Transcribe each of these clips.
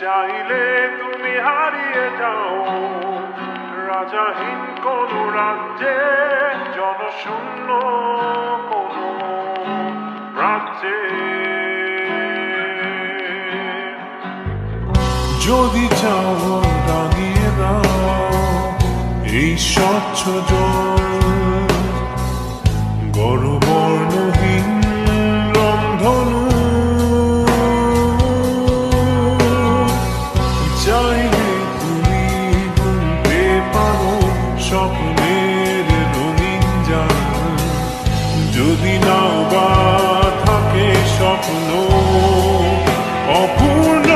চাইলে তুমি হারিয়ে যাও রাজাহীন কোন রাজ্যে, জনশূন্য কোন রাজ্যে। যদি চাও রাঙিয়ে দাও এই স্বচ্ছ জল, গর্বর্ণহীন রংধনু। চাইলে তুমি বুনতে পারো স্বপ্নের রঙিন জাল, যদি নাও বা থাকে স্বপ্ন অপূর্ণ।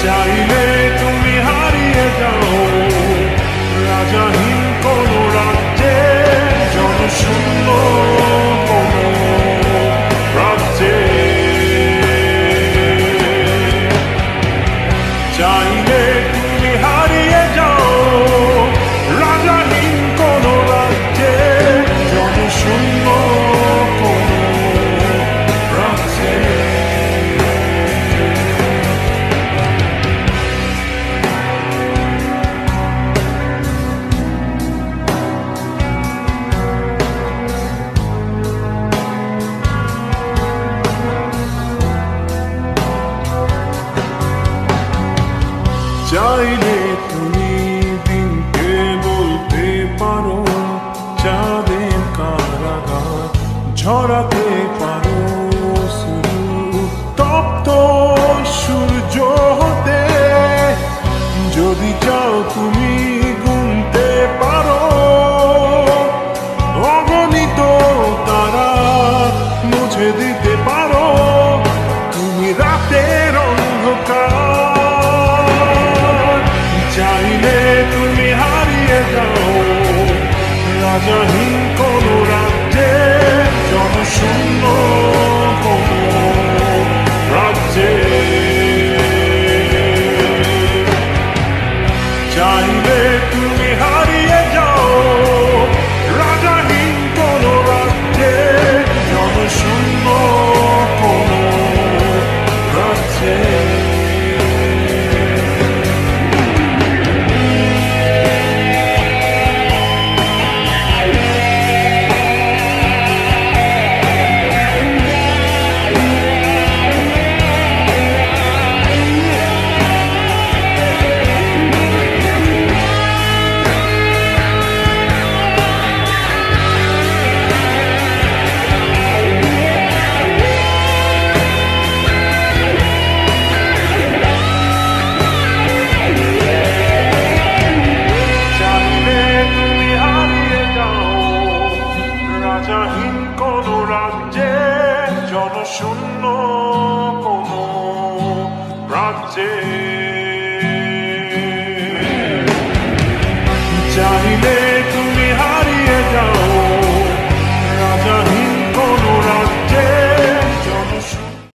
চাইলে তুমি হারিয়ে যাও রাজাহীন কোন রাজ্যে, জনশূন্য কোন রাজ্যে। চাইলে তুমি হারিয়ে যাও রাজাহীন কোন রাজ্যে, জনশূন্য কোন রাজ্যে। চাইলে তুমি দিনকে বলতে পারো চাঁদের কারাগার, ঝরাতে পারো তপ্ত সূর্য হতে। যদি চাও তুমি গুনতে পারো অগণিত তারা, মুছে দিতে পারো তুমি রাতের অন্ধকার। চাইলে তুমি হারিয়ে যাও রাজাহীন কোন রাজ্যে, জনশূন্য কোন রাজ্যে। চাইলে তুমি হারিয়ে যাও রাজাহীন কোন রাজ্যে, জনশূন্য কোন রাজ্যে। রাজাহীন কোন রাজ্যে, জনশূন্য কোন রাজ্যে। চাইলে